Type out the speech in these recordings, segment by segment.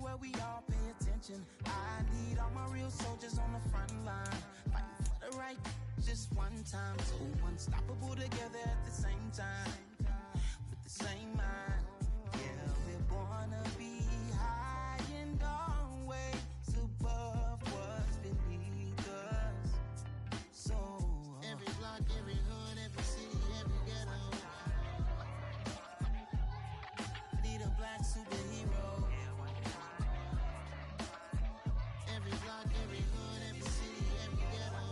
where we all pay attention. I need all my real soldiers on the front line, fighting for the right just one time. So unstoppable together at the same time, with the same mind. Yeah, we're born to be high and always above what's beneath us. So every block, every hood, every city, every ghetto need a black superhero. Every block, every hood, every city, every ghetto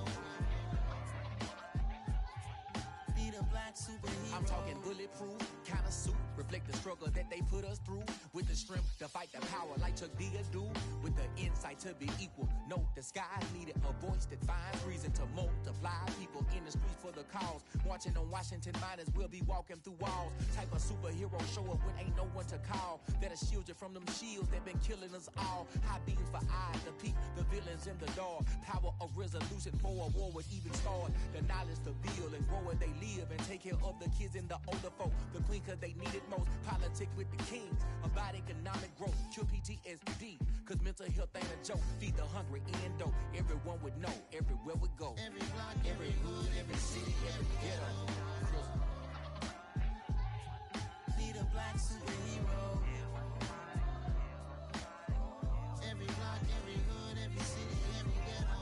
need a black superhero. I'm talking bulletproof kind of suit, reflect the struggle that they put us through, with the strength to fight the power like Chuck D do, with the insight to be equal. No disguise needed, a voice that finds reason to multiply. People in the streets for the cause, marching on Washington miners, will be walking through walls. Type of superhero show up when ain't no one to call, that'll shield you from them shields that been killing us all. High beams for eyes to peek the villains in the dark. Power of resolution for a war would even start. The knowledge to build and grow where they live, and take care of the kids and the older folk. The queen cause they need it most. Politic with the kings about economic growth. Cure PTSD cause mental health ain't a joke. Feed the hungry and dope. Everyone would know everywhere we go. Every block, every hood, every city, every ghetto need a black superhero. Every block, every hood, every city, every ghetto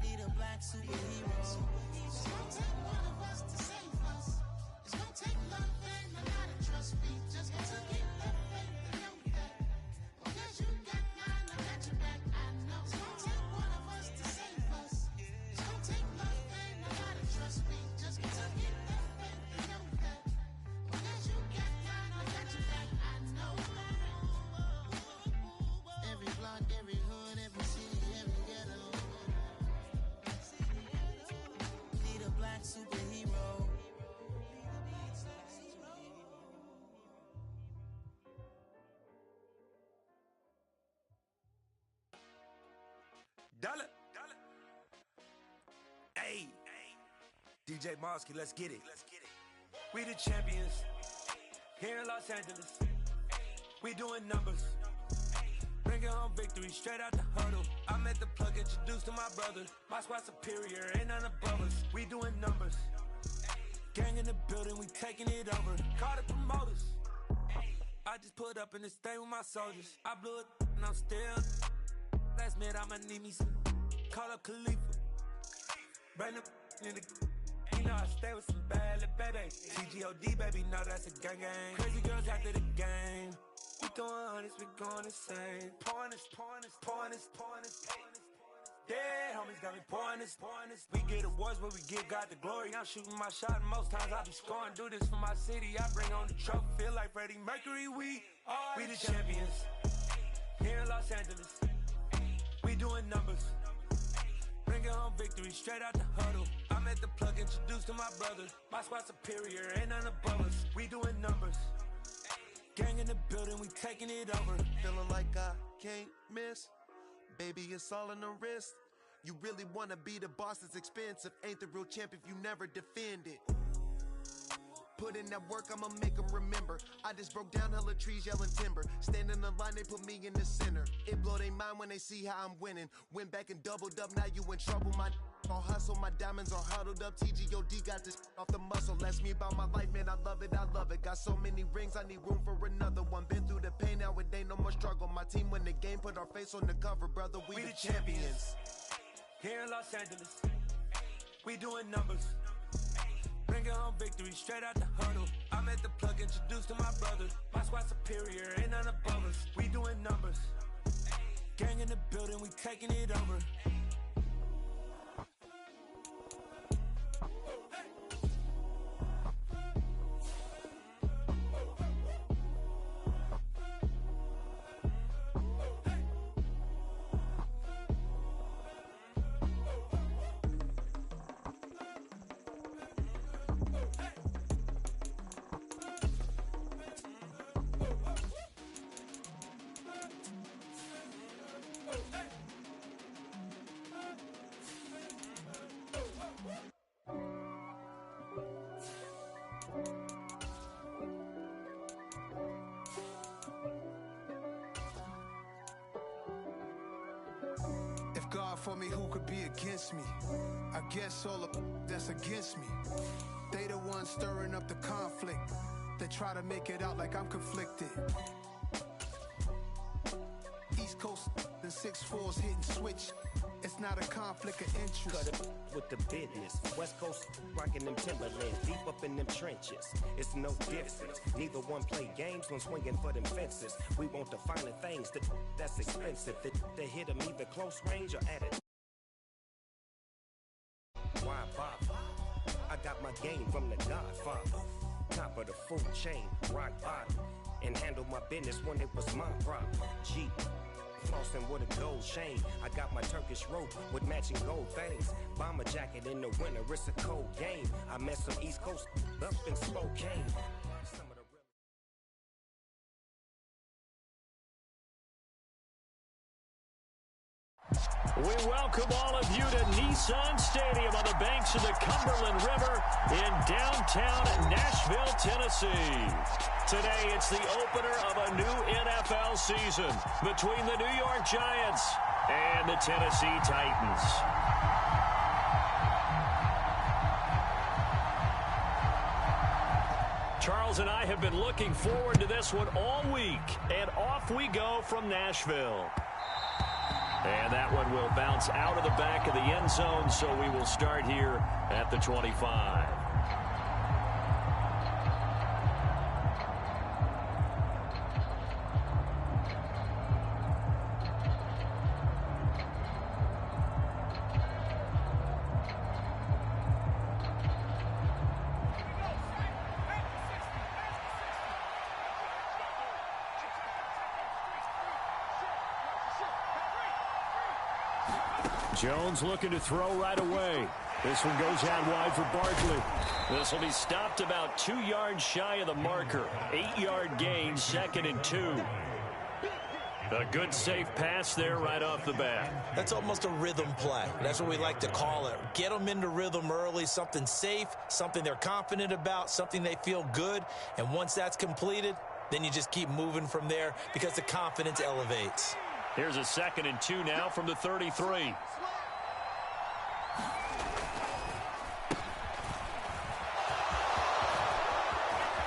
need a black superhero. It's gonna take one of us to save us. It's gonna take love and a lot of trust. We just got to get that faith and know that. Because you got mine, I got your back, I know. It's gonna take one of us to save us. It's gonna take love and a lot of trust. We just got to get that faith and know that. Because you got mine, I got your back, I know. Every block, every hood, every city, every ghetto need a black superhero. Dollar. Hey. DJ Mosky, let's get it. We the champions here in Los Angeles. We doing numbers. Bringing home victory straight out the huddle. I'm at the plug, introduced to my brother. My squad superior, ain't none above us. We doing numbers. Gang in the building, we taking it over. Call the promoters. I just put up in this thing with my soldiers. I blew it and I'm still. Last minute I'ma need me some. Call up Khalifa. Bring them in the. You know I stay with some bad little baby. TGOD baby, know that's a gang gang. Crazy girls after the game. We throwing hundreds, we going insane. Pouring this. Dead homies got me pouring this. We get awards, but we give God the glory. I'm shooting my shot, and most times I be scoring. Do this for my city, I bring on the trophy. Feel like Freddie Mercury, we the champions here in Los Angeles. We doing numbers. Bringing home victory straight out the huddle. I'm at the plug, introduced to my brother. My squad superior, ain't none above us. We doing numbers. Gang in the building, we taking it over. Feeling like I can't miss. Baby, it's all in the wrist. You really wanna be the boss, it's expensive. Ain't the real champ if you never defend it. Put in that work, I'ma make them remember. I just broke down hella trees, yelling timber. Stand in the line, they put me in the center. It blow they mind when they see how I'm winning. Went back and doubled up, now you in trouble. My all hustle, my diamonds are huddled up. TGOD got this off the muscle. Ask me about my life, man, I love it. Got so many rings, I need room for another one. Been through the pain, now it ain't no more struggle. My team win the game, put our face on the cover, brother. We the champions. Here in Los Angeles, we doing numbers. Bringing home victory straight out the huddle. I'm at the plug, introduced to my brother. My squad superior, ain't none above us. We doing numbers. Gang in the building, we taking it over. God for me, who could be against me? I guess all of that's against me. They the ones stirring up the conflict. They try to make it out like I'm conflicted. East Coast and 6'4s hitting switch. It's not a conflict of interest. Cut it with the business. West Coast rocking them Timberlands, deep up in them trenches. It's no difference. Neither one play games when swinging for them fences. We want the finer things that's expensive. They hit them either close range or at it. Why bother? I got my game from the Godfather. Top of the food chain, rock bottom. And handle my business when it was my problem. Jeep. Flossing with a gold chain. I got my Turkish rope with matching gold things. Bomber jacket in the winter, it's a cold game. I met some East Coast up in Spokane. We welcome all of you to Nissan Stadium on the banks of the Cumberland River in downtown Nashville, Tennessee. Today, it's the opener of a new NFL season between the New York Giants and the Tennessee Titans. Charles and I have been looking forward to this one all week, and off we go from Nashville. And that one will bounce out of the back of the end zone, so we will start here at the 25. Jones looking to throw right away. This one goes out wide for Barkley. This will be stopped about 2 yards shy of the marker. 8-yard gain, 2nd and 2. A good safe pass there right off the bat. That's almost a rhythm play. That's what we like to call it. Get them into rhythm early, something safe, something they're confident about, something they feel good. And once that's completed, then you just keep moving from there because the confidence elevates. Here's a 2nd and 2 now from the 33.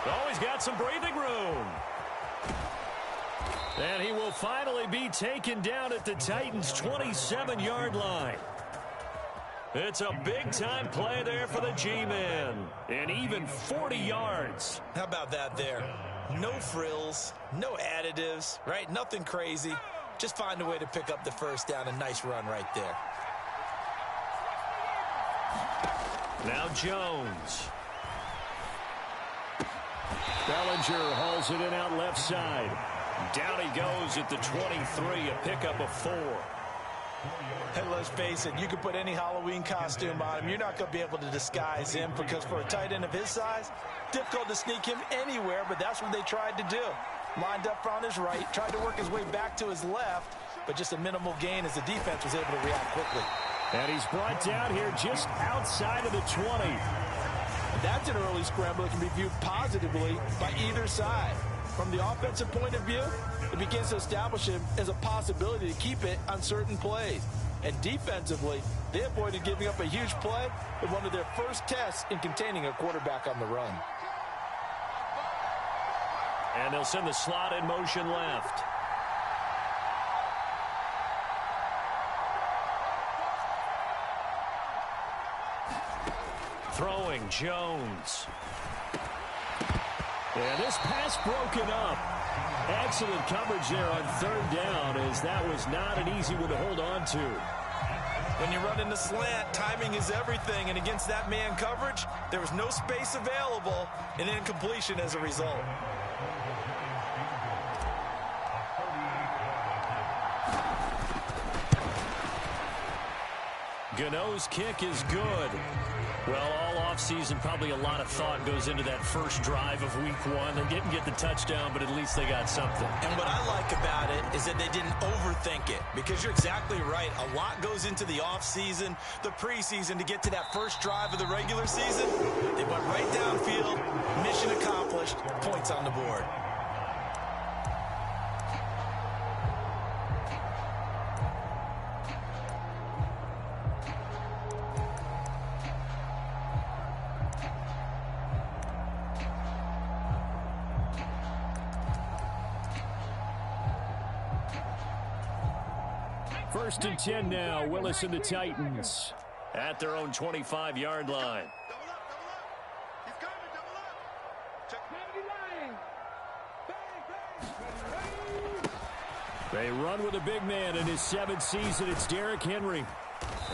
Oh, he's got some breathing room. And he will finally be taken down at the Titans' 27-yard line. It's a big-time play there for the G-men. And even 40 yards. How about that there? No frills, no additives, right? Nothing crazy. Just find a way to pick up the first down. A nice run right there. Now Jones. Bellinger hauls it in out left side. Down he goes at the 23, a pickup of 4. Hey, let's face it, you can put any Halloween costume on him. You're not going to be able to disguise him because for a tight end of his size, difficult to sneak him anywhere, but that's what they tried to do. Lined up on his right, tried to work his way back to his left, but just a minimal gain as the defense was able to react quickly. And he's brought down here just outside of the 20. That's an early scramble that can be viewed positively by either side. From the offensive point of view, it begins to establish him as a possibility to keep it on certain plays. And defensively, they avoided giving up a huge play in one of their first tests in containing a quarterback on the run. And they'll send the slot in motion left. Throwing Jones. And this pass broken up. Excellent coverage there on 3rd down, as that was not an easy one to hold on to. When you run in the slant, timing is everything, and against that man coverage, there was no space available, and incompletion as a result. Gano's kick is good. Well, all offseason, probably a lot of thought goes into that first drive of week 1. They didn't get the touchdown, but at least they got something. And what I like about it is that they didn't overthink it, because you're exactly right. A lot goes into the offseason, the preseason, to get to that first drive of the regular season. They went right downfield, mission accomplished, points on the board. First and 10 now. Willis and the Titans at their own 25-yard line. They run with a big man in his 7th season. It's Derrick Henry.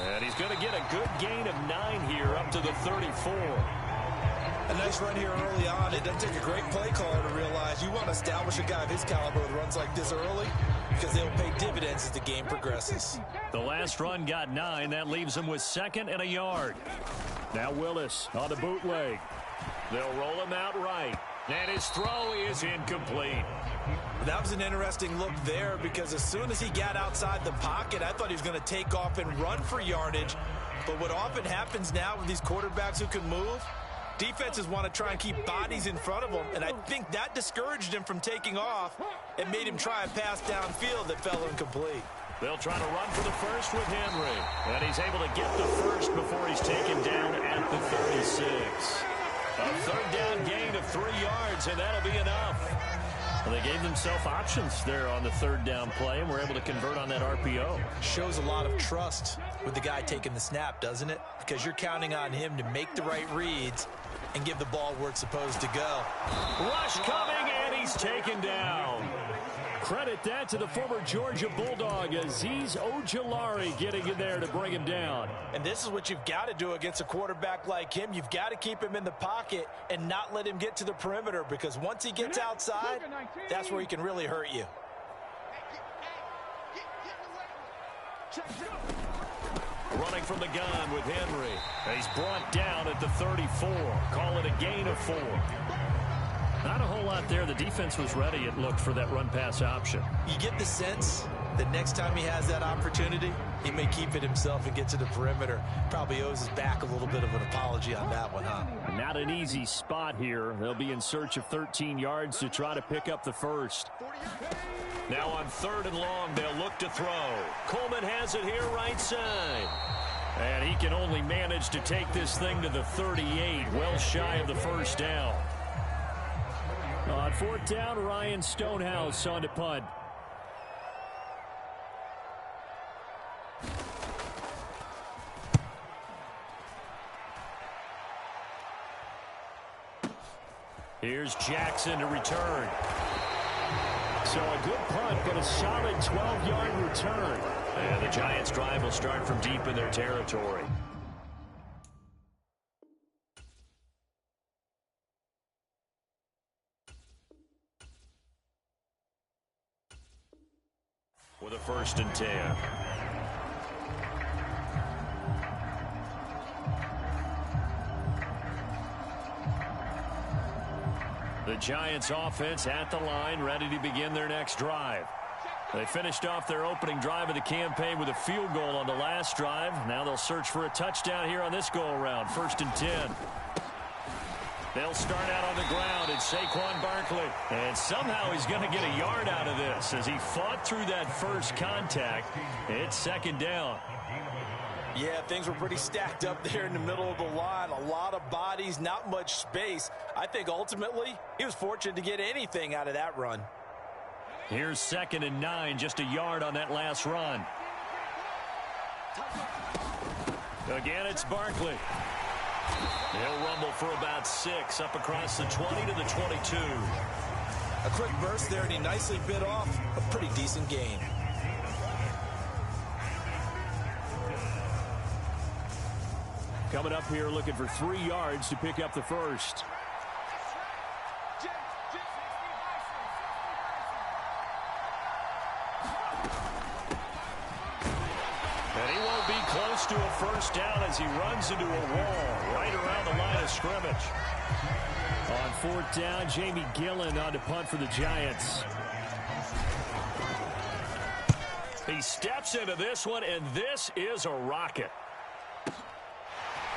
And he's going to get a good gain of 9 here up to the 34. A nice run here early on. It doesn't take a great play caller to realize you want to establish a guy of his caliber with runs like this early because they'll pay dividends as the game progresses. The last run got 9. That leaves him with 2nd and a yard. Now Willis on the bootleg. They'll roll him out right. And his throw is incomplete. That was an interesting look there because as soon as he got outside the pocket, I thought he was going to take off and run for yardage. But what often happens now with these quarterbacks who can move, defenses want to try and keep bodies in front of them, and I think that discouraged him from taking off and made him try a pass downfield that fell incomplete. They'll try to run for the first with Henry, and he's able to get the first before he's taken down at the 36. A third down gain of 3 yards, and that'll be enough. Well, they gave themselves options there on the third down play, and were able to convert on that RPO. Shows a lot of trust with the guy taking the snap, doesn't it? Because you're counting on him to make the right reads and give the ball where it's supposed to go. Rush coming, and he's taken down. Credit that to the former Georgia Bulldog, Azeez Ojulari, getting in there to bring him down. And this is what you've got to do against a quarterback like him. You've got to keep him in the pocket and not let him get to the perimeter, because once he gets outside, that's where he can really hurt you. Running from the gun with Henry. He's brought down at the 34. Call it a gain of 4. Not a whole lot there. The defense was ready, it looked, for that run-pass option. You get the sense that next time he has that opportunity, he may keep it himself and get to the perimeter. Probably owes his back a little bit of an apology on that one, huh? Not an easy spot here. They'll be in search of 13 yards to try to pick up the first. Now on 3rd and long, they'll look to throw. Coleman has it here right side. And he can only manage to take this thing to the 38, well shy of the first down. On 4th down, Ryan Stonehouse on to punt. Here's Jackson to return. So a good punt, but a solid 12-yard return. And the Giants' drive will start from deep in their territory. With a 1st and 10. The Giants offense at the line, ready to begin their next drive. They finished off their opening drive of the campaign with a field goal on the last drive. Now they'll search for a touchdown here on this go-around. 1st and 10. They'll start out on the ground. It's Saquon Barkley. And somehow he's going to get a yard out of this as he fought through that first contact. It's 2nd down. Yeah, things were pretty stacked up there in the middle of the line. A lot of bodies, not much space. I think ultimately he was fortunate to get anything out of that run. Here's 2nd and 9, just a yard on that last run. Again, it's Barkley. He'll rumble for about 6, up across the 20 to the 22. A quick burst there, and he nicely bit off a pretty decent gain. Coming up here looking for 3 yards to pick up the first. And he won't be close to a first down as he runs into a wall right around the line of scrimmage. On 4th down, Jamie Gillen on to punt for the Giants. He steps into this one, and this is a rocket.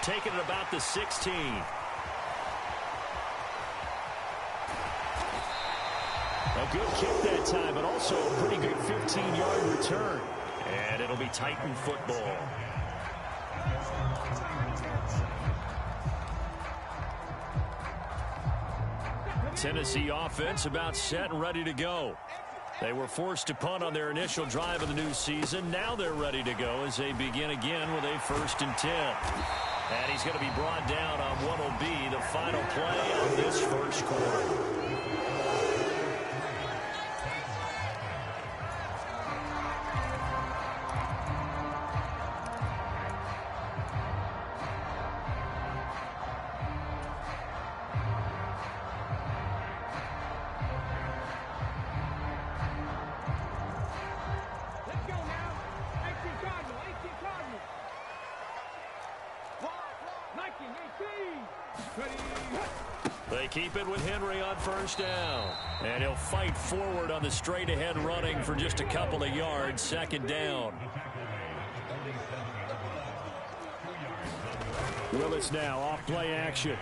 Taking it about the 16. A good kick that time, but also a pretty good 15-yard return. And it'll be Titan football. Tennessee offense about set and ready to go. They were forced to punt on their initial drive of the new season. Now they're ready to go as they begin again with a 1st and 10. And he's going to be brought down on what will be the final play of this first quarter. They keep it with Henry on 1st down. And he'll fight forward on the straight-ahead running for just a couple of yards. 2nd down. Willis now off play action.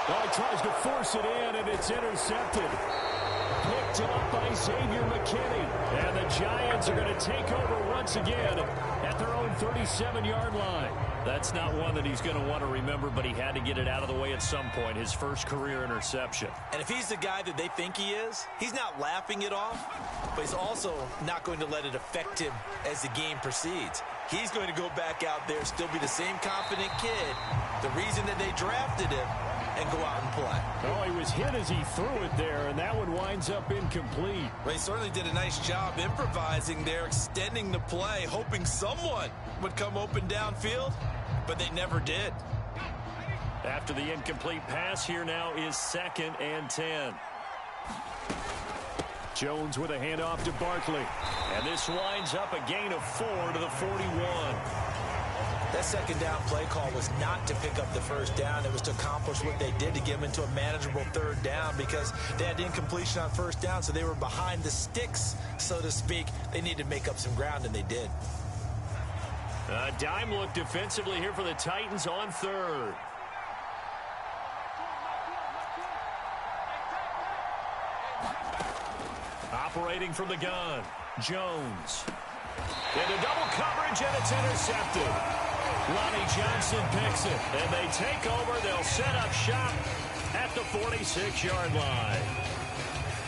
Oh, he tries to force it in, and it's intercepted. Picked up by Xavier McKinney. And the Giants are going to take over once again at their own 37-yard line. That's not one that he's going to want to remember, but he had to get it out of the way at some point. His first career interception. And if he's the guy that they think he is, he's not laughing it off, but he's also not going to let it affect him as the game proceeds. He's going to go back out there, still be the same confident kid, the reason that they drafted him, and go out and play. Oh, he was hit as he threw it there, and that one winds up incomplete. Well, he certainly did a nice job improvising there, extending the play, hoping someone would come open downfield, but they never did. After the incomplete pass, here now is 2nd and 10. Jones with a handoff to Barkley. And this winds up a gain of 4 to the 41. That 2nd down play call was not to pick up the 1st down. It was to accomplish what they did to get them into a manageable 3rd down because they had incompletion on 1st down, so they were behind the sticks, so to speak. They needed to make up some ground, and they did. A dime look defensively here for the Titans on 3rd. Operating from the gun, Jones. Into double coverage, and it's intercepted. Lonnie Johnson picks it, and they take over. They'll set up shop at the 46-yard line.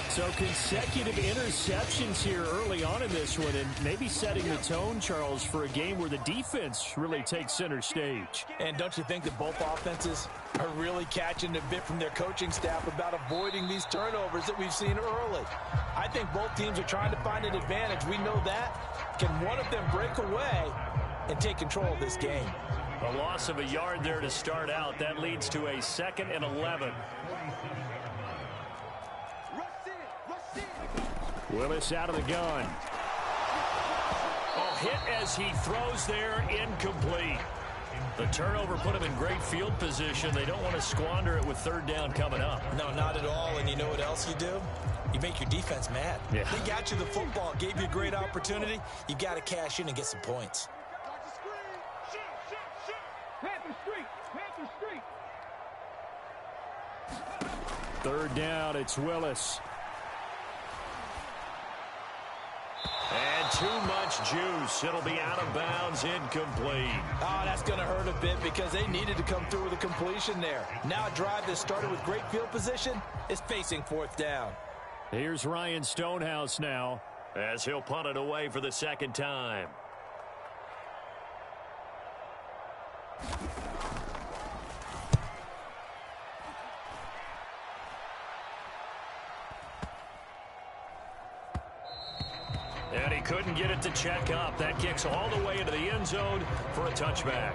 So consecutive interceptions here early on in this one, and maybe setting the tone, Charles, for a game where the defense really takes center stage. And don't you think that both offenses are really catching a bit from their coaching staff about avoiding these turnovers that we've seen early? I think both teams are trying to find an advantage. We know that. Can one of them break away and take control of this game? A loss of a yard there to start out. That leads to a 2nd and 11. Willis out of the gun. Oh, hit as he throws there, incomplete. The turnover put him in great field position. They don't want to squander it with 3rd down coming up. No, not at all. And you know what else you do? You make your defense mad. Yeah. They got you the football, gave you a great opportunity. You got to cash in and get some points. Third down, it's Willis. And too much juice. It'll be out of bounds, incomplete. Oh, that's going to hurt a bit because they needed to come through with a completion there. Now a drive that started with great field position is facing 4th down. Here's Ryan Stonehouse now as he'll punt it away for the 2nd time. And he couldn't get it to check up. That kicks all the way into the end zone for a touchback.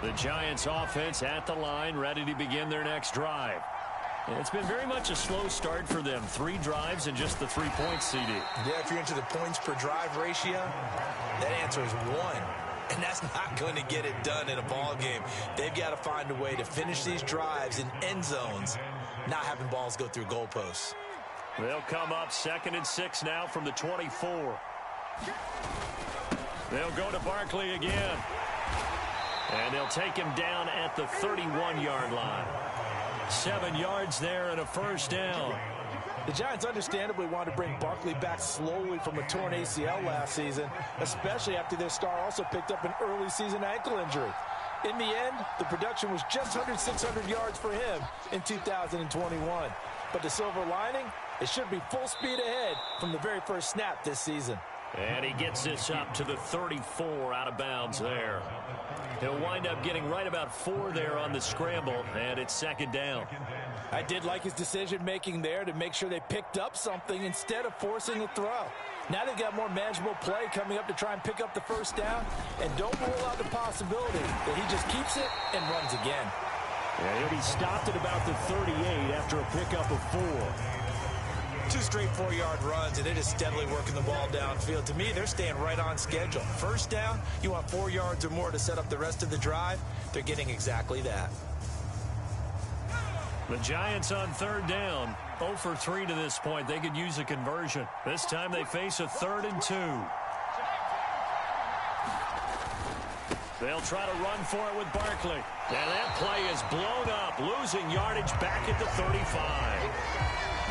The Giants offense at the line, ready to begin their next drive. And it's been very much a slow start for them. 3 drives and just the 3 points, CD. Yeah, if you're into the points per drive ratio, that answer is 1. And that's not going to get it done in a ball game. They've got to find a way to finish these drives in end zones, not having balls go through goalposts. They'll come up 2nd and 6 now from the 24. They'll go to Barkley again. And they'll take him down at the 31-yard line. 7 yards there and a 1st down. The Giants understandably wanted to bring Barkley back slowly from a torn ACL last season, especially after their star also picked up an early season ankle injury. In the end, the production was just under 600 yards for him in 2021. But the silver lining, it should be full speed ahead from the very first snap this season. And he gets this up to the 34 out of bounds there. He'll wind up getting right about 4 there on the scramble, and it's second down. I did like his decision-making there to make sure they picked up something instead of forcing a throw. Now they've got more manageable play coming up to try and pick up the first down, and don't rule out the possibility that he just keeps it and runs again. Yeah, he'll be stopped at about the 38 after a pickup of 4. 2 straight 4-yard runs, and it is steadily working the ball downfield. To me, they're staying right on schedule. First down, you want 4 yards or more to set up the rest of the drive. They're getting exactly that. The Giants on third down, 0 for 3 to this point. They could use a conversion. This time they face a 3rd and 2. They'll try to run for it with Barkley. And that play is blown up, losing yardage back at the 35.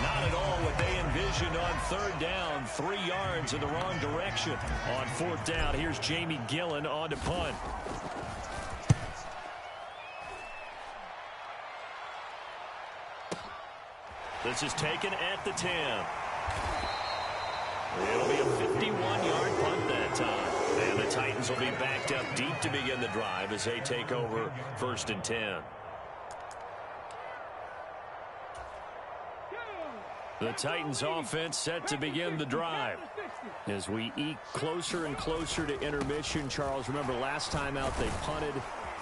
Not at all what they envisioned on third down. 3 yards in the wrong direction. On fourth down, here's Jamie Gillen on to punt. This is taken at the 10. It'll be a 51-yard punt that time. And the Titans will be backed up deep to begin the drive as they take over 1st and 10. The Titans offense set to begin the drive. As we eke closer and closer to intermission, Charles, remember last time out they punted.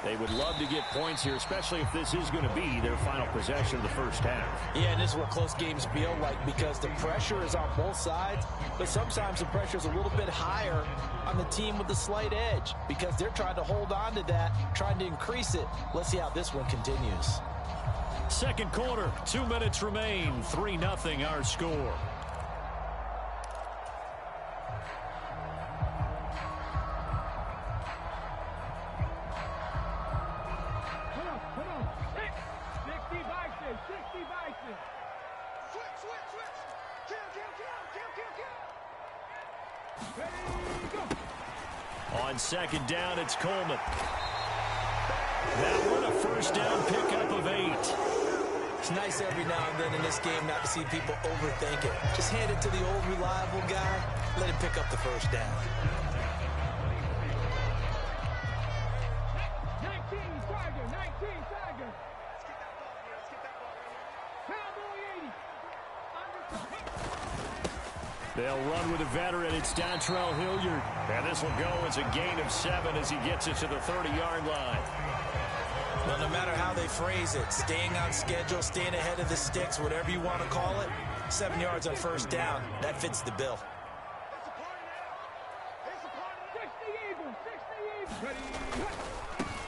They would love to get points here, especially if this is going to be their final possession of the first half. Yeah, and this is what close games feel like because the pressure is on both sides, but sometimes the pressure is a little bit higher on the team with the slight edge because they're trying to hold on to that, trying to increase it. Let's see how this one continues. Second quarter, 2 minutes remain, 3-0 our score. On second down, it's Coleman. That one a first down pickup of 8. It's nice every now and then in this game not to see people overthink it. Just hand it to the old reliable guy. Let him pick up the first down. 19 Tiger. They'll run with a veteran. It's Dontrell Hilliard. And this will go as a gain of 7 as he gets it to the 30-yard line. Well, no matter how they phrase it, staying on schedule, staying ahead of the sticks, whatever you want to call it, 7 yards on first down, that fits the bill.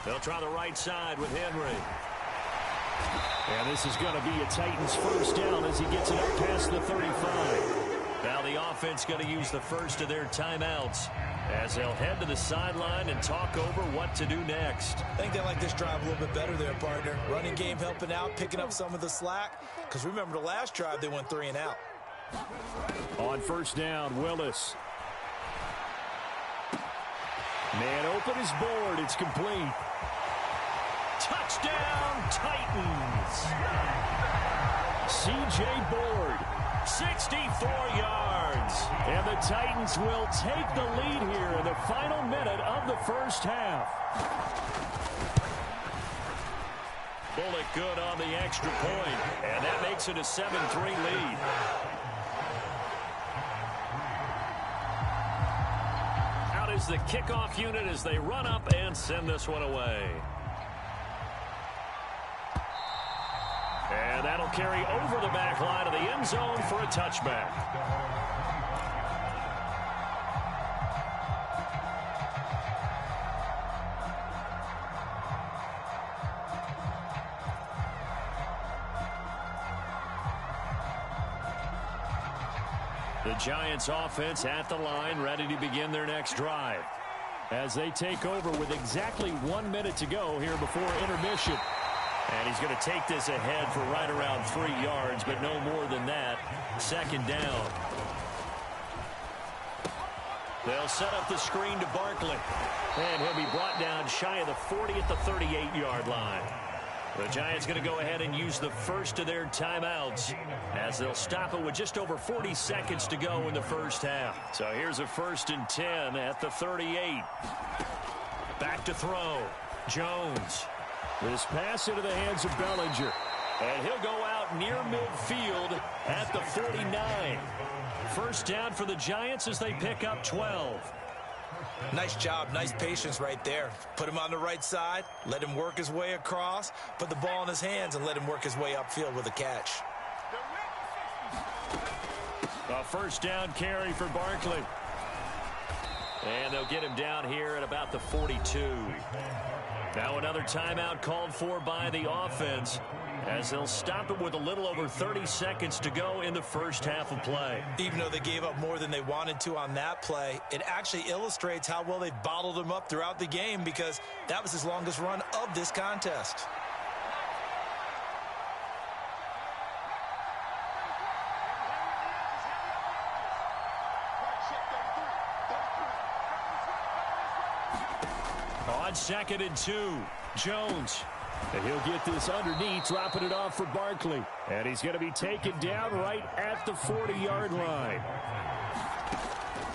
They'll try the right side with Henry. And this is going to be a Titans first down as he gets it up past the 35. Now the offense going to use the first of their timeouts as they'll head to the sideline and talk over what to do next. I think they like this drive a little bit better there, partner. Running game helping out, picking up some of the slack. Because remember the last drive, they went 3 and out. On first down, Willis. Man open is board. It's complete. Touchdown, Titans. C.J. Board, 64 yards. And the Titans will take the lead here in the final minute of the first half. Bullock good on the extra point, and that makes it a 7-3 lead. Out is the kickoff unit as they run up and send this one away. And that'll carry over the back line of the end zone for a touchback. The Giants offense at the line, ready to begin their next drive as they take over with exactly 1 minute to go here before intermission. And he's going to take this ahead for right around 3 yards, but no more than that. Second down. They'll set up the screen to Barkley. And he'll be brought down shy of the 40 at the 38-yard line. The Giants going to go ahead and use the first of their timeouts as they'll stop it with just over 40 seconds to go in the first half. So here's a 1st and 10 at the 38. Back to throw. Jones. This pass into the hands of Bellinger. And he'll go out near midfield at the 49. First down for the Giants as they pick up 12. Nice job, nice patience right there. Put him on the right side, let him work his way across, put the ball in his hands, and let him work his way upfield with a catch. A first down carry for Barkley. And they'll get him down here at about the 42. Now another timeout called for by the offense as they'll stop it with a little over 30 seconds to go in the first half of play. Even though they gave up more than they wanted to on that play, it actually illustrates how well they've bottled him up throughout the game because that was his longest run of this contest. On 2nd and 2, Jones. And he'll get this underneath, dropping it off for Barkley. And he's going to be taken down right at the 40-yard line.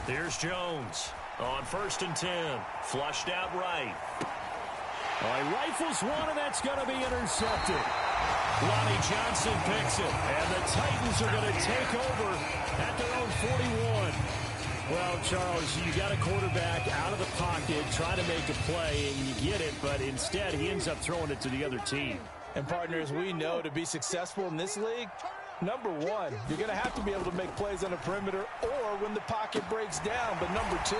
Here's Jones on 1st and 10. Flushed out right. He rifles one, and that's going to be intercepted. Lonnie Johnson picks it. And the Titans are going to take over at their own 41. Well, Charles, you got a quarterback out of the pocket trying to make a play, and you get it, but instead he ends up throwing it to the other team. And, partners, we know to be successful in this league, number one, you're going to have to be able to make plays on the perimeter or when the pocket breaks down. But number two,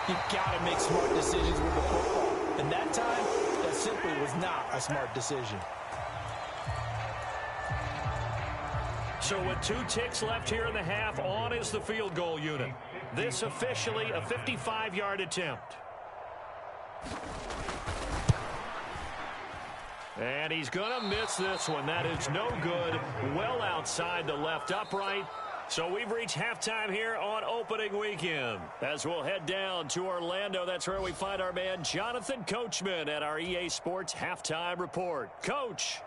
you've got to make smart decisions with the football. And that time, that simply was not a smart decision. So with 2 ticks left here in the half, on is the field goal unit. This officially a 55-yard attempt. And he's going to miss this one. That is no good. Well outside the left upright. So we've reached halftime here on opening weekend. As we'll head down to Orlando, that's where we find our man Jonathan Coachman at our EA Sports Halftime Report. Coach.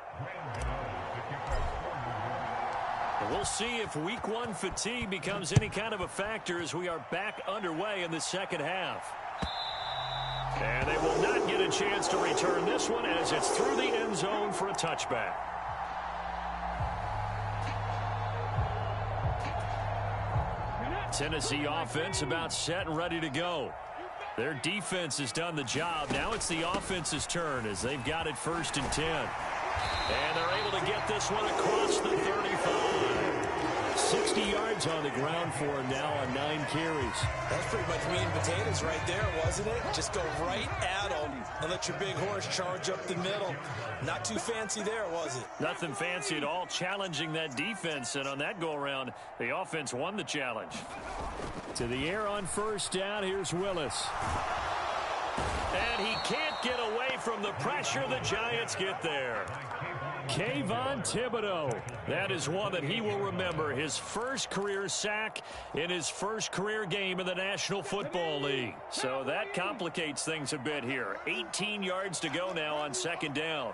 We'll see if week 1 fatigue becomes any kind of a factor as we are back underway in the second half. And they will not get a chance to return this one as it's through the end zone for a touchback. Tennessee offense about set and ready to go. Their defense has done the job. Now it's the offense's turn as they've got it 1st and 10. And they're able to get this one across the 35. 60 yards on the ground for him now on 9 carries. That's pretty much meat and potatoes right there, wasn't it? Just go right at them and let your big horse charge up the middle. Not too fancy there, was it? Nothing fancy at all, challenging that defense. And on that go-around, the offense won the challenge. To the air on 1st down, here's Willis. And he can't get away from the pressure. The Giants get there. Kayvon Thibodeau. That is one that he will remember. His first career sack in his first career game in the National Football League. So that complicates things a bit here. 18 yards to go now on 2nd down.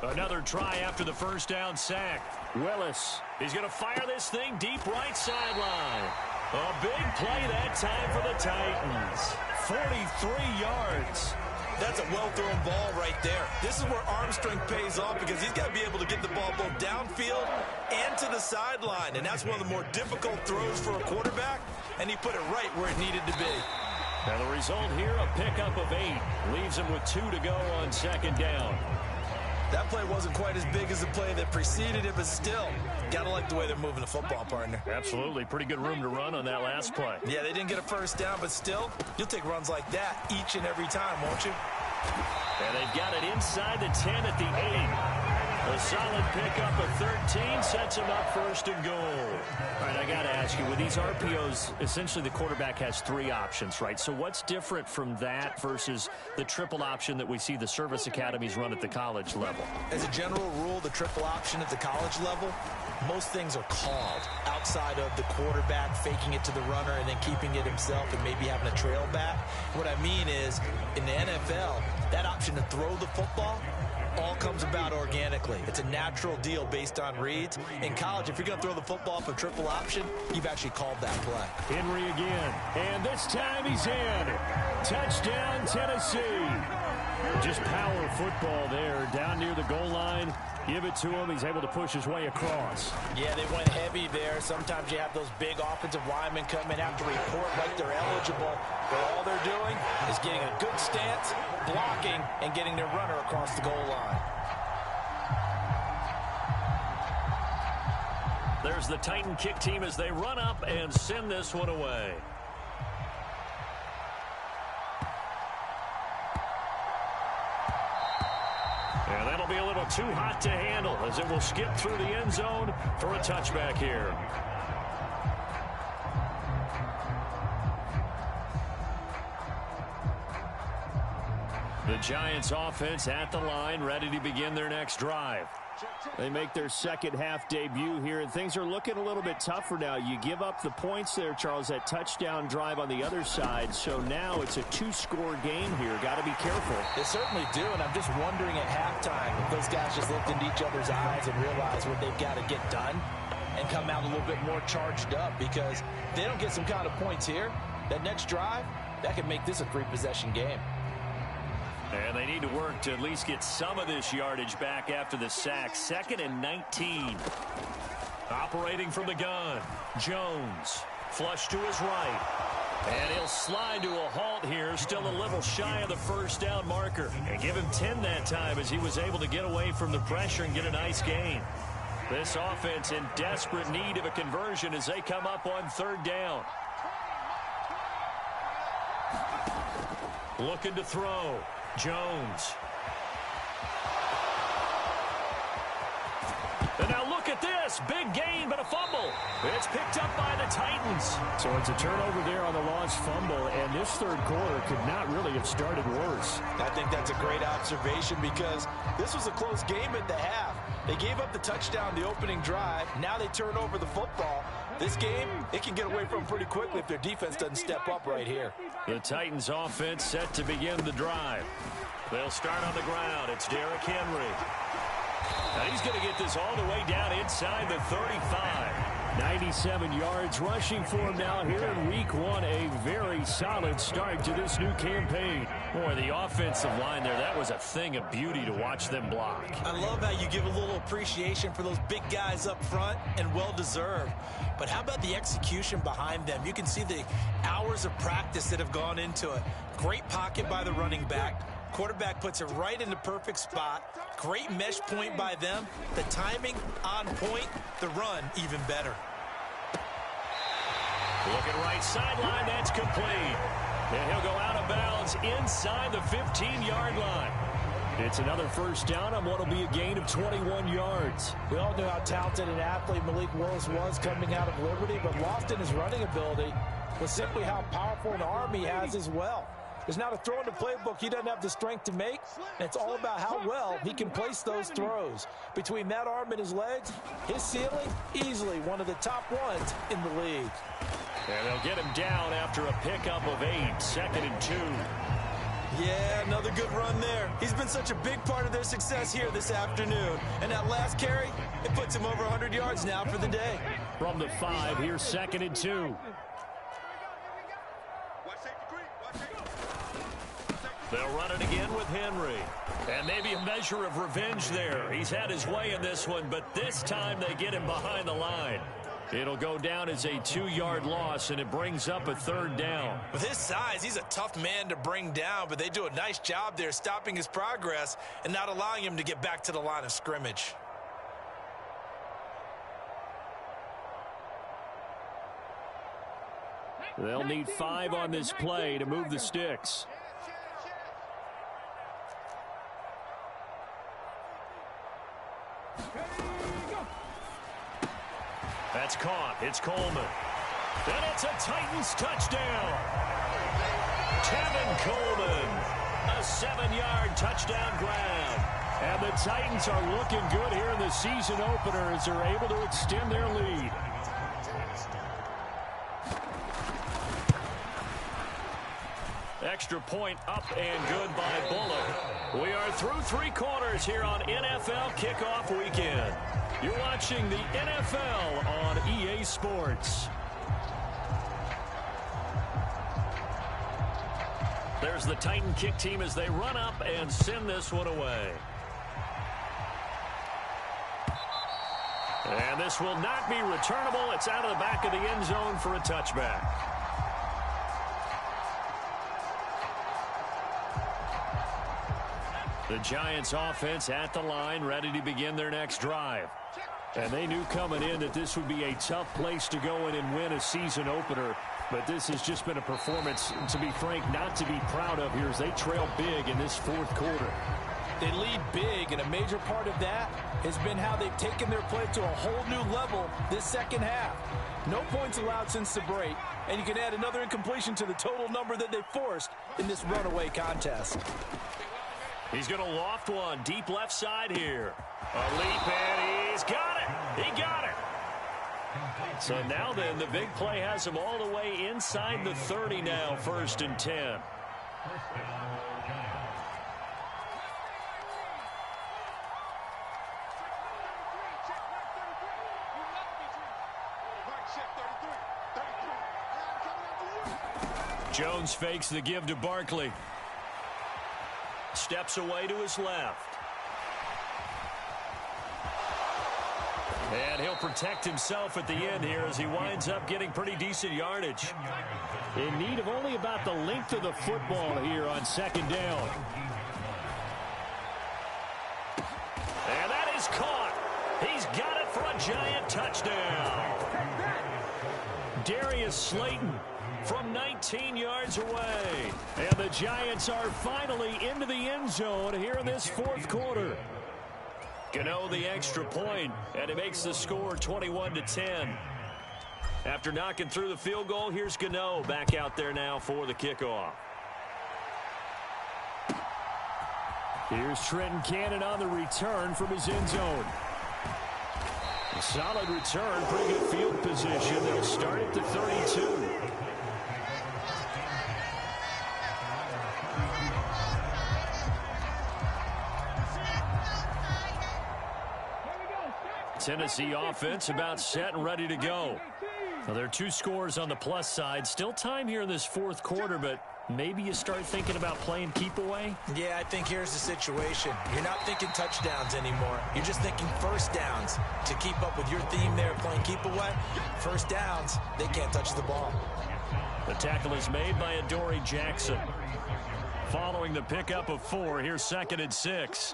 Another try after the first down sack. Willis. He's going to fire this thing deep right sideline. A big play that time for the Titans. 43 yards. That's a well-thrown ball right there. This is where arm strength pays off because he's got to be able to get the ball both downfield and to the sideline. And that's one of the more difficult throws for a quarterback. And he put it right where it needed to be. Now the result here, a pickup of 8. Leaves him with 2 to go on 2nd down. That play wasn't quite as big as the play that preceded it, but still, gotta like the way they're moving the football, partner. Absolutely. Pretty good room to run on that last play. Yeah, they didn't get a first down, but still, you'll take runs like that each and every time, won't you? And they've got it inside the 10 at the 8. A solid pickup of 13 sets him up first and goal. All right, I got to ask you, with these RPOs, essentially the quarterback has 3 options, right? So what's different from that versus the triple option that we see the service academies run at the college level? As a general rule, the triple option at the college level, most things are called outside of the quarterback faking it to the runner and then keeping it himself and maybe having a trail back. What I mean is, in the NFL, that option to throw the football all comes about organically. It's a natural deal based on reads. In college, if you're going to throw the football off a triple option, you've actually called that play. Henry again, and this time he's in. Touchdown, Tennessee. Just power football there, down near the goal line. Give it to him. He's able to push his way across. Yeah, they went heavy there. Sometimes you have those big offensive linemen come in, have to report like they're eligible, but all they're doing is getting a good stance, blocking, and getting their runner across the goal line. There's the Titan kick team as they run up and send this one away. And that'll be a little too hot to handle as it will skip through the end zone for a touchback here. The Giants offense at the line, ready to begin their next drive. They make their second half debut here, and things are looking a little bit tougher now. You give up the points there, Charles, that touchdown drive on the other side. So now it's a 2-score game here. Got to be careful. They certainly do, and I'm just wondering at halftime if those guys just looked into each other's eyes and realized what they've got to get done and come out a little bit more charged up, because if they don't get some kind of points here, that next drive, that could make this a 3-possession game. And they need to work to at least get some of this yardage back after the sack. 2nd and 19. Operating from the gun. Jones. Flush to his right. And he'll slide to a halt here. Still a little shy of the first down marker. And give him 10 that time as he was able to get away from the pressure and get a nice gain. This offense in desperate need of a conversion as they come up on 3rd down. Looking to throw. Jones. And now look at this. Big gain, but a fumble. It's picked up by the Titans. So it's a turnover there on the lost fumble, and this third quarter could not really have started worse. I think that's a great observation, because this was a close game at the half. They gave up the touchdown the opening drive. Now they turn over the football. This game, it can get away from them pretty quickly if their defense doesn't step up right here. The Titans offense set to begin the drive. They'll start on the ground. It's Derrick Henry. And he's going to get this all the way down inside the 35. 97 yards rushing for him now here in week 1. A very solid start to this new campaign. Boy, the offensive line there, that was a thing of beauty to watch them block. I love how you give a little appreciation for those big guys up front, and well-deserved. But how about the execution behind them? You can see the hours of practice that have gone into it. Great pocket by the running back. Quarterback puts it right in the perfect spot. Great mesh point by them. The timing on point. The run even better. Looking right sideline. That's complete. And he'll go out of bounds inside the 15-yard line. It's another first down on what will be a gain of 21 yards. We all know how talented an athlete Malik Willis was coming out of Liberty, but lost in his running ability was simply how powerful an arm he has as well. There's not a throw in the playbook he doesn't have the strength to make, and it's all about how well he can place those throws. Between that arm and his legs, his ceiling, easily one of the top ones in the league. And they'll get him down after a pickup of 8, 2nd and 2. Yeah, another good run there. He's been such a big part of their success here this afternoon. And that last carry, it puts him over 100 yards now for the day. From the 5, here's 2nd and 2. They'll run it again with Henry. And maybe a measure of revenge there. He's had his way in this one, but this time they get him behind the line. It'll go down as a 2-yard loss, and it brings up a 3rd down. With his size, he's a tough man to bring down, but they do a nice job there stopping his progress and not allowing him to get back to the line of scrimmage. They'll need 5 on this play to move the sticks. That's caught. It's Coleman. And it's a Titans touchdown. Tevin Coleman, a 7-yard touchdown grab. And the Titans are looking good here in the season opener as they're able to extend their lead. Extra point up and good by Bullock. We are through 3 quarters here on NFL Kickoff Weekend. You're watching the NFL on EA Sports. There's the Titan kick team as they run up and send this one away. And this will not be returnable. It's out of the back of the end zone for a touchback. The Giants offense at the line, ready to begin their next drive. And they knew coming in that this would be a tough place to go in and win a season opener. But this has just been a performance, to be frank, not to be proud of here as they trail big in this 4th quarter. They lead big, and a major part of that has been how they've taken their play to a whole new level this second half. No points allowed since the break, and you can add another incompletion to the total number that they forced in this runaway contest. He's going to loft one deep left side here. A leap, and he's got it. He got it. So now then, the big play has him all the way inside the 30 now, 1st and 10. Jones fakes the give to Barkley. Steps away to his left. And he'll protect himself at the end here as he winds up getting pretty decent yardage. In need of only about the length of the football here on 2nd down. And that is caught. He's got it for a Giant touchdown. Darius Slayton from 19 yards away. And the Giants are finally into the end zone here in this 4th quarter. Gano the extra point, and it makes the score 21-10. After knocking through the field goal, here's Gano back out there now for the kickoff. Here's Trenton Cannon on the return from his end zone. A solid return, pretty good field position. They'll start at the 32. Tennessee offense about set and ready to go. Well, there are 2 scores on the plus side. Still time here in this 4th quarter, but maybe you start thinking about playing keep away? Yeah, I think here's the situation. You're not thinking touchdowns anymore. You're just thinking first downs. To keep up with your theme there, playing keep away, first downs, they can't touch the ball. The tackle is made by Adoree Jackson. Following the pickup of 4, here's 2nd and 6.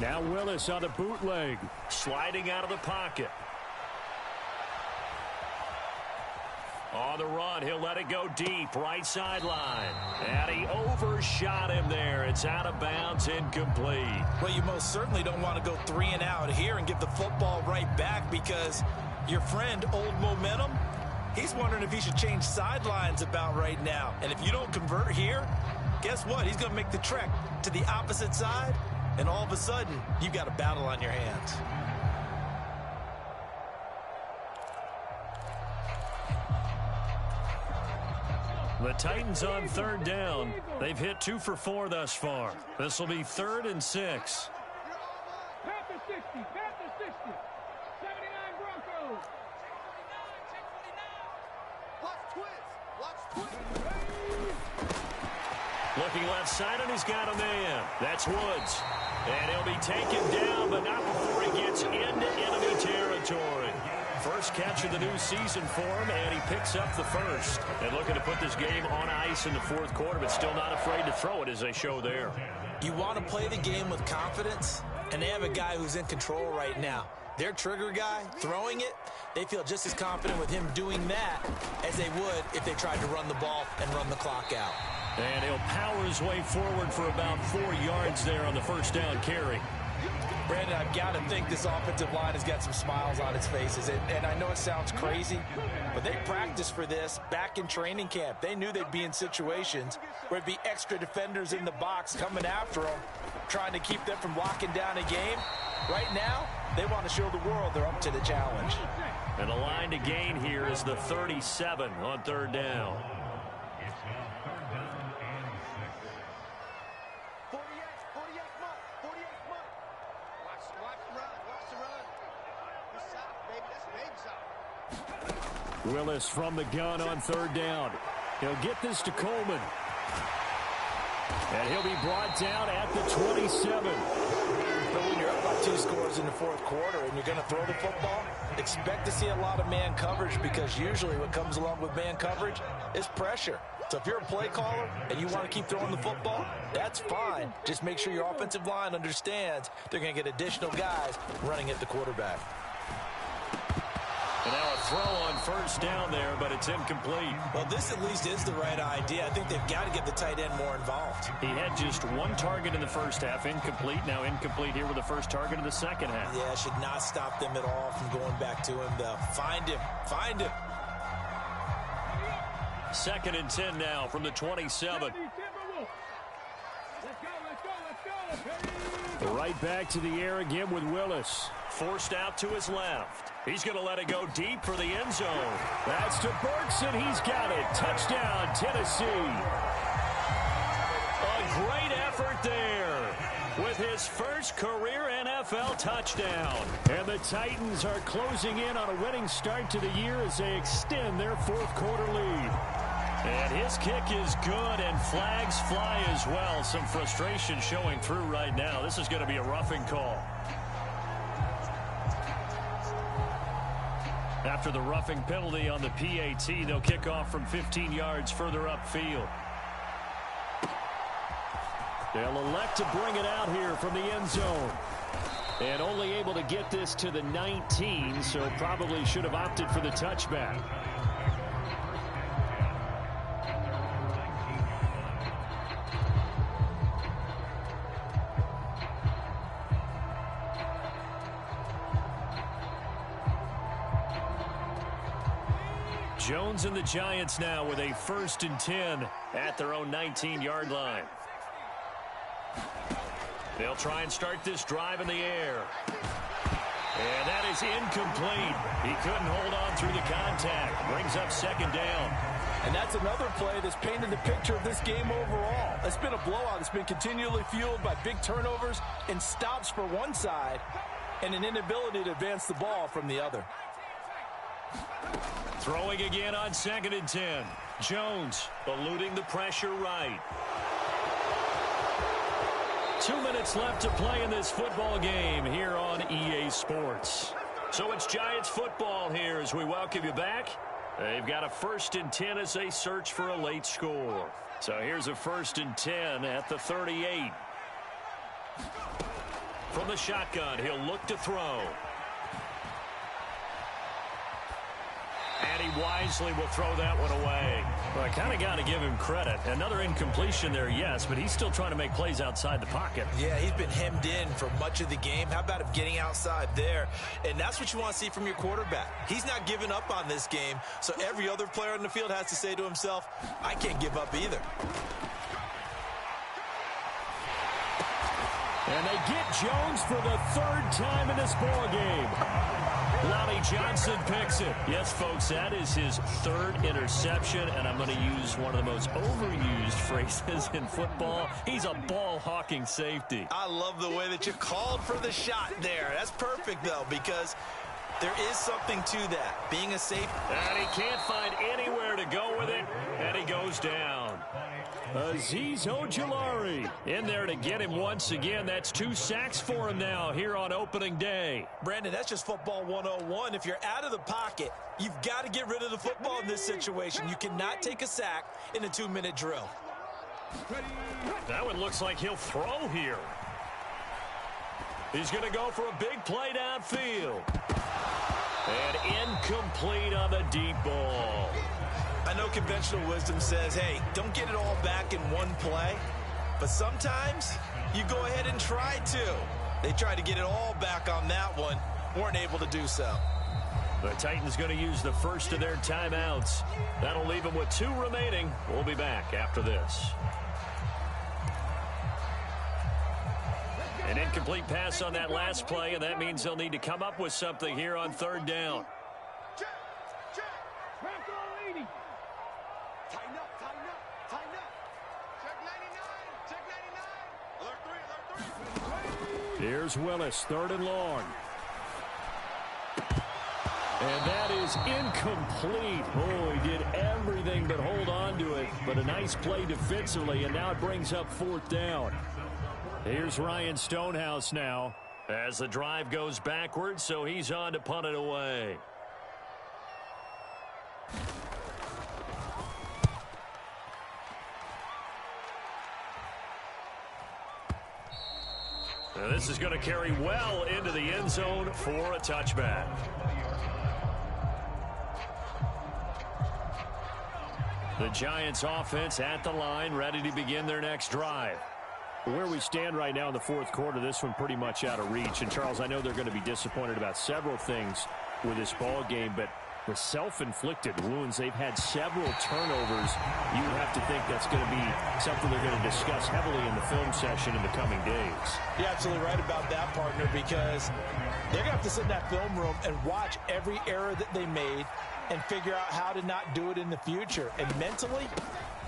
Now Willis on the bootleg. Sliding out of the pocket. On the run, he'll let it go deep, right sideline. And he overshot him there. It's out of bounds, incomplete. Well, you most certainly don't want to go 3 and out here and give the football right back because your friend, Old Momentum, he's wondering if he should change sidelines about right now. And if you don't convert here, guess what? He's going to make the trek to the opposite side, and all of a sudden, you've got a battle on your hands. The Titans on 3rd down. They've hit 2 for 4 thus far. This will be 3rd and 6. Panther 60, Panther 60, 79 Broncos. Watch twist. Looking left side, and he's got a man. That's Woods. And he'll be taken down, but not before he gets into enemy territory. First catch of the new season for him, and he picks up the first. And looking to put this game on ice in the 4th quarter, but still not afraid to throw it as they show there. You want to play the game with confidence, and they have a guy who's in control right now. Their trigger guy, throwing it, they feel just as confident with him doing that as they would if they tried to run the ball and run the clock out. And he'll power his way forward for about 4 yards there on the first down carry. Brandon, I've got to think this offensive line has got some smiles on its faces. And I know it sounds crazy, but they practiced for this back in training camp. They knew they'd be in situations where it'd be extra defenders in the box coming after them, trying to keep them from locking down a game. Right now, they want to show the world they're up to the challenge. And the line to gain here is the 37 on third down. Willis from the gun on third down. He'll get this to Coleman. And he'll be brought down at the 27. But when you're up by 2 scores in the fourth quarter and you're going to throw the football, expect to see a lot of man coverage, because usually what comes along with man coverage is pressure. So if you're a play caller and you want to keep throwing the football, that's fine. Just make sure your offensive line understands they're going to get additional guys running at the quarterback. And now a throw on first down there, but it's incomplete. Well, this at least is the right idea. I think they've got to get the tight end more involved. He had just 1 target in the first half, incomplete. Now incomplete here with the first target in the second half. Yeah, should not stop them at all from going back to him, though. Find him. Find him. 2nd and 10 now from the 27. Right back to the air again with Willis. Forced out to his left. He's going to let it go deep for the end zone. That's to Burks, and he's got it. Touchdown, Tennessee. A great effort there with his first career NFL touchdown. And the Titans are closing in on a winning start to the year as they extend their fourth quarter lead. And his kick is good, and flags fly as well. Some frustration showing through right now. This is going to be a roughing call. After the roughing penalty on the PAT, they'll kick off from 15 yards further upfield. They'll elect to bring it out here from the end zone. And only able to get this to the 19, so probably should have opted for the touchback. Jones and the Giants now with a 1st and 10 at their own 19-yard line. They'll try and start this drive in the air. And that is incomplete. He couldn't hold on through the contact. Brings up 2nd down. And that's another play that's painted the picture of this game overall. It's been a blowout. It's been continually fueled by big turnovers and stops for one side and an inability to advance the ball from the other. Throwing again on 2nd and 10. Jones eluding the pressure right. 2 minutes left to play in this football game here on EA Sports. So it's Giants football here as we welcome you back. They've got a 1st and 10 as they search for a late score. So here's a 1st and 10 at the 38. From the shotgun, he'll look to throw. And he wisely will throw that one away. Well, I kind of got to give him credit. Another incompletion there, yes, but he's still trying to make plays outside the pocket. Yeah, he's been hemmed in for much of the game. How about him getting outside there? And that's what you want to see from your quarterback. He's not giving up on this game, so every other player on the field has to say to himself, I can't give up either. And they get Jones for the 3rd time in this ball game. Lonnie Johnson picks it. Yes, folks, that is his 3rd interception, and I'm going to use one of the most overused phrases in football. He's a ball-hawking safety. I love the way that you called for the shot there. That's perfect, though, because there is something to that, being a safety. And he can't find anywhere to go with it, and he goes down. Azeez Ojulari in there to get him once again. That's 2 sacks for him now here on opening day. Brandon, that's just football 101. If you're out of the pocket, you've got to get rid of the football in this situation. You cannot take a sack in a 2-minute drill. That one looks like he'll throw here. He's going to go for a big play downfield. And incomplete on the deep ball. I know conventional wisdom says, hey, don't get it all back in one play. But sometimes you go ahead and try to. They tried to get it all back on that one. Weren't able to do so. The Titans going to use the first of their timeouts. That'll leave them with 2 remaining. We'll be back after this. An incomplete pass on that last play, and that means they'll need to come up with something here on 3rd down. Here's Willis, 3rd and long. And that is incomplete. Oh, he did everything but hold on to it. But a nice play defensively, and now it brings up 4th down. Here's Ryan Stonehouse now as the drive goes backwards, so he's on to punt it away. Now this is going to carry well into the end zone for a touchback. The Giants offense at the line, ready to begin their next drive. Where we stand right now in the 4th quarter, this one pretty much out of reach. And, Charles, I know they're going to be disappointed about several things with this ball game, but the self-inflicted wounds, they've had several turnovers. You would have to think that's going to be something they're going to discuss heavily in the film session in the coming days. You're absolutely right about that, partner, because they're going to have to sit in that film room and watch every error that they made and figure out how to not do it in the future. And mentally,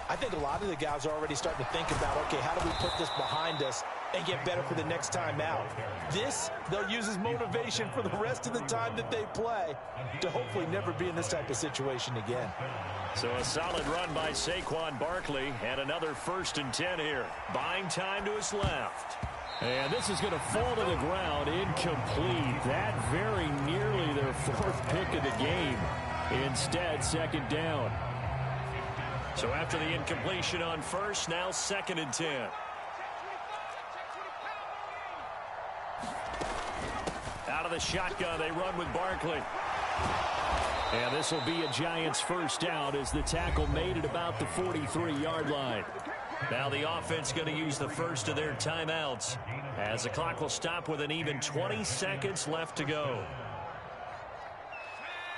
I think a lot of the guys are already starting to think about, okay, how do we put this behind us and get better for the next time out? This, they'll use as motivation for the rest of the time that they play to hopefully never be in this type of situation again. So a solid run by Saquon Barkley and another 1st and 10 here. Buying time to his left. And this is going to fall to the ground, incomplete. That very nearly their 4th pick of the game. Instead, 2nd down. So after the incompletion on 1st, now 2nd and 10. Out of the shotgun, they run with Barkley. And this will be a Giants 1st down as the tackle made at about the 43-yard line. Now the offense going to use the first of their timeouts as the clock will stop with an even 20 seconds left to go.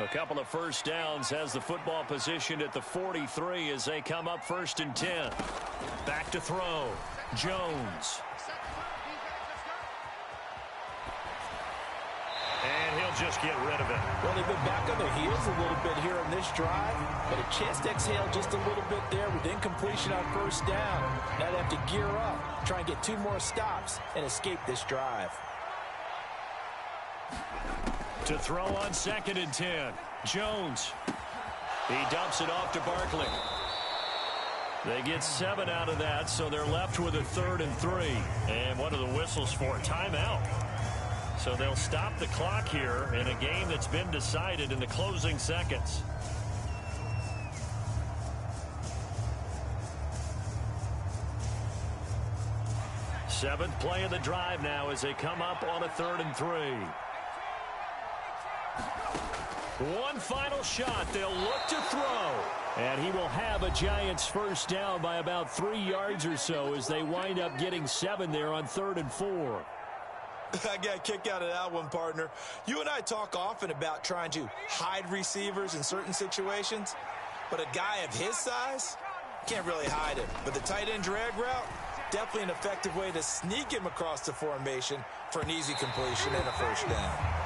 A couple of 1st downs has the football positioned at the 43 as they come up 1st and 10. Back to throw. Jones. And he'll just get rid of it. Well, they've been back on their heels a little bit here on this drive, but a chance to exhale just a little bit there with incompletion on 1st down. Now they have to gear up, try and get 2 more stops, and escape this drive. To throw on 2nd and 10. Jones. He dumps it off to Barkley. They get 7 out of that, so they're left with a 3rd and 3. And what are the whistles for? Timeout. So they'll stop the clock here in a game that's been decided in the closing seconds. Seventh play of the drive now as they come up on a 3rd and 3. One final shot. They'll look to throw. And he will have a Giants 1st down by about 3 yards or so as they wind up getting 7 there on 3rd and 4. I got a kick out of that one, partner. You and I talk often about trying to hide receivers in certain situations, but a guy of his size can't really hide him. But the tight end drag route, definitely an effective way to sneak him across the formation for an easy completion and a 1st down.